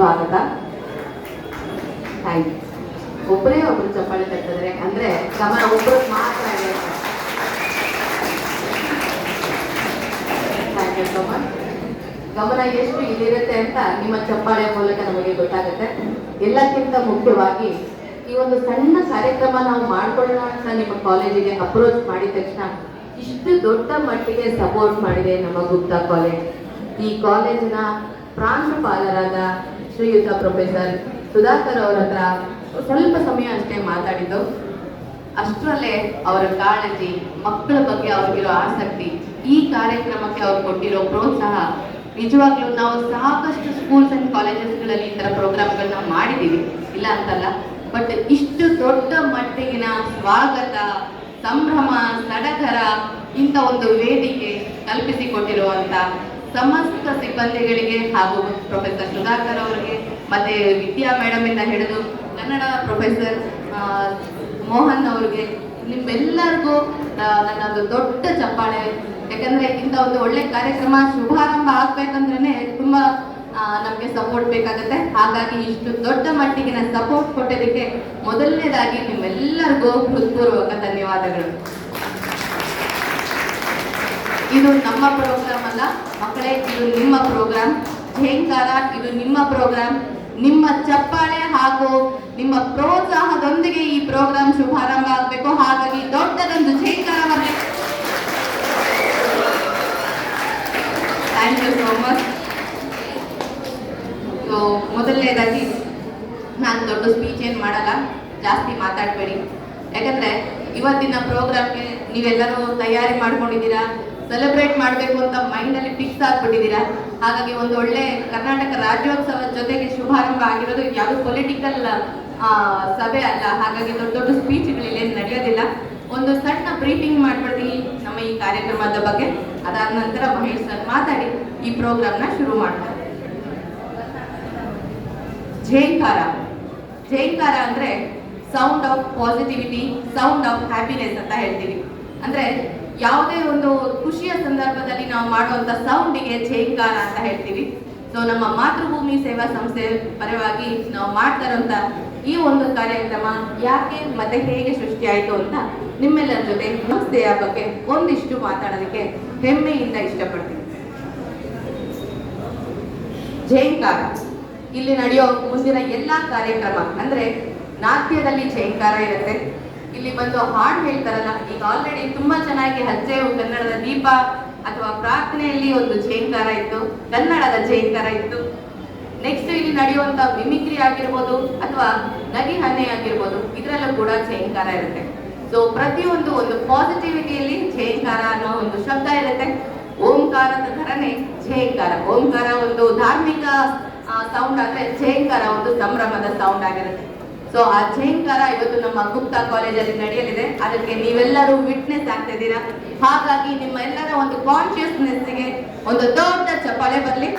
ಸ್ವಾಗತ. Thank you. ಒಬ್ಬರೇ ಒಬ್ರು ಚಪ್ಪಾಳೆ ತಟ್ಟಿದ್ರೆ ಅಂದ್ರೆ ಗಮನ ಒಬ್ಬರು ಮಾತ್ರ ಇರುತ್ತೆ. Thank you so much. ಗಮನ ಎಷ್ಟು ಇಲ್ಲಿರುತ್ತೆ ಅಂತ ನಿಮ್ಮ ಚಪ್ಪಾಳೆ ಮೂಲಕ ನಮಗೆ ಗೊತ್ತಾಗುತ್ತೆ. ಎಲ್ಲಕ್ಕಿಂತ ಮುಖ್ಯವಾಗಿ ಈ ಒಂದು ಸಣ್ಣ ಕಾರ್ಯಕ್ರಮ ನಾವು ಮಾಡ್ಕೊಳ್ಳೋಣ ಅಂತ ನಿಮ್ಮ ಕಾಲೇಜಿಗೆ ಅಪ್ರೋಚ್ ಮಾಡಿದ ತಕ್ಷಣ ಇಷ್ಟು ದೊಡ್ಡ ಮಟ್ಟಿಗೆ ಸಪೋರ್ಟ್ ಮಾಡಿದೆ ನಮ್ಮ ಗುಪ್ತಾ ಕಾಲೇಜ್. ಈ ಕಾಲೇಜಿನ ಪ್ರಾಂಶುಪಾಲರಾದ ಶ್ರೀಯುತ ಪ್ರೊಫೆಸರ್ ಸುಧಾಕರ್ ಅವರ ಹತ್ರ ಸ್ವಲ್ಪ ಸಮಯ ಅಷ್ಟೇ ಮಾತಾಡಿದ್ದು. ಅಷ್ಟರಲ್ಲೇ ಅವರ ಕಾಳಜಿ, ಮಕ್ಕಳ ಬಗ್ಗೆ ಅವ್ರಿಗಿರೋ ಆಸಕ್ತಿ, ಈ ಕಾರ್ಯಕ್ರಮಕ್ಕೆ ಅವ್ರು ಕೊಟ್ಟಿರೋ ಪ್ರೋತ್ಸಾಹ, ನಿಜವಾಗ್ಲೂ ನಾವು ಸಾಕಷ್ಟು ಸ್ಕೂಲ್ಸ್ ಅಂಡ್ ಕಾಲೇಜಸ್ಗಳಲ್ಲಿ ಈ ಥರ ಪ್ರೋಗ್ರಾಮ್ಗಳನ್ನ ಮಾಡಿದ್ದೀವಿ, ಇಲ್ಲ ಅಂತಲ್ಲ. ಬಟ್ ಇಷ್ಟು ದೊಡ್ಡ ಮಟ್ಟಿಗಿನ ಸ್ವಾಗತ, ಸಂಭ್ರಮ, ಸಡಗರ, ಇಂಥ ಒಂದು ವೇದಿಕೆ ಕಲ್ಪಿಸಿಕೊಟ್ಟಿರುವಂಥ ಸಮಸ್ತ ಸಿಬ್ಬಂದಿಗಳಿಗೆ ಹಾಗೂ ಪ್ರೊಫೆಸರ್ ಸುಧಾಕರ್ ಅವರಿಗೆ ಮತ್ತೆ ವಿದ್ಯಾ ಮೇಡಮ್ ಇಂದ ಹಿಡಿದು ಕನ್ನಡ ಪ್ರೊಫೆಸರ್ ಮೋಹನ್ ಅವರಿಗೆ, ನಿಮ್ಮೆಲ್ಲರಿಗೂ ನನ್ನೊಂದು ದೊಡ್ಡ ಚಪ್ಪಾಳೆ. ಯಾಕಂದ್ರೆ ಇಂಥ ಒಂದು ಒಳ್ಳೆ ಕಾರ್ಯಕ್ರಮ ಶುಭಾರಂಭ ಆಗ್ಬೇಕಂದ್ರೆ ತುಂಬಾ ನಮಗೆ ಸಪೋರ್ಟ್ ಬೇಕಾಗುತ್ತೆ. ಹಾಗಾಗಿ ಇಷ್ಟು ದೊಡ್ಡ ಮಟ್ಟಿಗಿನ ಸಪೋರ್ಟ್ ಕೊಟ್ಟಿದ್ದಕ್ಕೆ ಮೊದಲನೇದಾಗಿ ನಿಮ್ಮೆಲ್ಲರಿಗೂ ಹೃತ್ಪೂರ್ವಕ ಧನ್ಯವಾದಗಳು. ಇದು ನಮ್ಮ ಪ್ರೋಗ್ರಾಮ್ ಅಲ್ಲ ಮಕ್ಕಳೇ, ಇದು ನಿಮ್ಮ ಪ್ರೋಗ್ರಾಮ್. ಝೇಂಕಾರ ಇದು ನಿಮ್ಮ ಪ್ರೋಗ್ರಾಮ್. ನಿಮ್ಮ ಚಪ್ಪಾಳೆ ಹಾಗೂ ನಿಮ್ಮ ಪ್ರೋತ್ಸಾಹದೊಂದಿಗೆ ಈ ಪ್ರೋಗ್ರಾಮ್ ಶುಭಾರಂಭ ಆಗಬೇಕು. ಹಾಗಾಗಿ ದೊಡ್ಡದೊಂದು ಝೇಂಕಾರ ಬರಬೇಕು. Thank you so much. So ಮೊದಲನೇದಾಗಿ ನಾನು ದೊಡ್ಡ ಸ್ಪೀಚ್ ಏನು ಮಾಡಲ್ಲ, ಜಾಸ್ತಿ ಮಾತಾಡಬೇಡಿ. ಯಾಕಂದ್ರೆ ಇವತ್ತಿನ ಪ್ರೋಗ್ರಾಮ್ಗೆ ನೀವೆಲ್ಲರೂ ತಯಾರಿ ಮಾಡ್ಕೊಂಡಿದ್ದೀರಾ, ಸೆಲೆಬ್ರೇಟ್ ಮಾಡಬೇಕು ಅಂತ ಮೈಂಡಲ್ಲಿ ಫಿಕ್ಸ್ ಆಗ್ಬಿಟ್ಟಿದ್ದೀರಾ. ಹಾಗಾಗಿ ಒಂದು ಒಳ್ಳೆ ಕರ್ನಾಟಕ ರಾಜ್ಯೋತ್ಸವದ ಜೊತೆಗೆ ಶುಭಾರಂಭ ಆಗಿರೋದು ಯಾವುದು ಪೊಲಿಟಿಕಲ್ ಸಭೆ ಅಲ್ಲ. ಹಾಗಾಗಿ ದೊಡ್ಡ ದೊಡ್ಡ ಸ್ಪೀಚ್ಗಳಲ್ಲಿ ನಡೆಯೋದಿಲ್ಲ. ಒಂದು ಸಣ್ಣ ಬ್ರೀಫಿಂಗ್ ಮಾಡ್ಬಿಡ್ತೀನಿ ನಮ್ಮ ಈ ಕಾರ್ಯಕ್ರಮದ ಬಗ್ಗೆ. ಅದಾದ ನಂತರ ಮಹೇಶ್ ಸರ್ ಮಾತಾಡಿ ಈ ಪ್ರೋಗ್ರಾಮ್ನ ಶುರು ಮಾಡ್ತಾರೆ. ಝೇಂಕಾರ. ಝೇಂಕಾರ ಅಂದ್ರೆ sound of positivity, sound of happiness ಅಂತ ಹೇಳ್ತೀವಿ. ಅಂದ್ರೆ ಯಾವುದೇ ಒಂದು ಖುಷಿಯ ಸಂದರ್ಭದಲ್ಲಿ ನಾವು ಮಾಡುವಂತ ಸೌಂಡಿಗೆ ಝೇಂಕಾರ ಅಂತ ಹೇಳ್ತೀವಿ. ಸೊ ನಮ್ಮ ಮಾತೃಭೂಮಿ ಸೇವಾ ಸಂಸ್ಥೆ ಪರವಾಗಿ ನಾವು ಮಾಡ್ತಾ ಇರುವಂತ ಈ ಒಂದು ಕಾರ್ಯಕ್ರಮ ಯಾಕೆ ಮತ್ತೆ ಹೇಗೆ ಸೃಷ್ಟಿಯಾಯಿತು ಅಂತ ನಿಮ್ಮೆಲ್ಲರ ಜೊತೆ ಸಂಸ್ಥೆಯ ಬಗ್ಗೆ ಒಂದಿಷ್ಟು ಮಾತಾಡೋದಕ್ಕೆ ಹೆಮ್ಮೆಯಿಂದ ಇಷ್ಟಪಡ್ತೀನಿ. ಝೇಂಕಾರ ಇಲ್ಲಿ ನಡೆಯೋ ಮುಂದಿನ ಎಲ್ಲಾ ಕಾರ್ಯಕ್ರಮ ಅಂದ್ರೆ ನಾಟ್ಯದಲ್ಲಿ ಝೇಂಕಾರ ಇರುತ್ತೆ. ಇಲ್ಲಿ ಬಂದು ಹಾಡು ಹೇಳ್ತಾರಲ್ಲ, ಈಗ ಆಲ್ರೆಡಿ ತುಂಬಾ ಚೆನ್ನಾಗಿ ಹಚ್ಚೆಯು ಕನ್ನಡದ ದೀಪ ಅಥವಾ ಪ್ರಾರ್ಥನೆಯಲ್ಲಿ ಒಂದು ಝೇಂಕಾರ ಇತ್ತು, ಕನ್ನಡದ ಝೇಂಕಾರ ಇತ್ತು. ನೆಕ್ಸ್ಟ್ ಇಲ್ಲಿ ನಡೆಯುವಂತ ಮಿಮಿಕ್ರಿ ಆಗಿರ್ಬೋದು ಅಥವಾ ನಗಿ ಹನ್ನೆ ಆಗಿರ್ಬೋದು, ಇದರಲ್ಲೂ ಕೂಡ ಝೇಂಕಾರ ಇರುತ್ತೆ. ಸೊ ಪ್ರತಿಯೊಂದು ಒಂದು ಪಾಸಿಟಿವಿಟಿಯಲ್ಲಿ ಝೇಂಕಾರ ಅನ್ನೋ ಒಂದು ಶಬ್ದ ಇರುತ್ತೆ. ಓಂಕಾರದ ಥರನೇ ಝೇಂಕಾರ. ಓಂಕಾರ ಒಂದು ಧಾರ್ಮಿಕ ಸೌಂಡ್ ಆದ್ರೆ ಝೇಂಕಾರ ಒಂದು ಸಂಭ್ರಮದ ಸೌಂಡ್ ಆಗಿರುತ್ತೆ. ಸೊ ಆ ಝೇಂಕಾರ ಇವತ್ತು ನಮ್ಮ ಗುಪ್ತಾ ಕಾಲೇಜಲ್ಲಿ ನಡೆಯಲಿದೆ. ಅದಕ್ಕೆ ನೀವೆಲ್ಲರೂ ವಿಟ್ನೆಸ್ ಆಗ್ತಿದ್ದೀರಾ. ಹಾಗಾಗಿ ನಿಮ್ಮ ಎಲ್ಲರ ಒಂದು ಕಾನ್ಶಿಯಸ್ನೆಸ್ಗೆ ಒಂದು ದೊಡ್ಡ ಚಪ್ಪಾಳೆ ಬರಲಿ.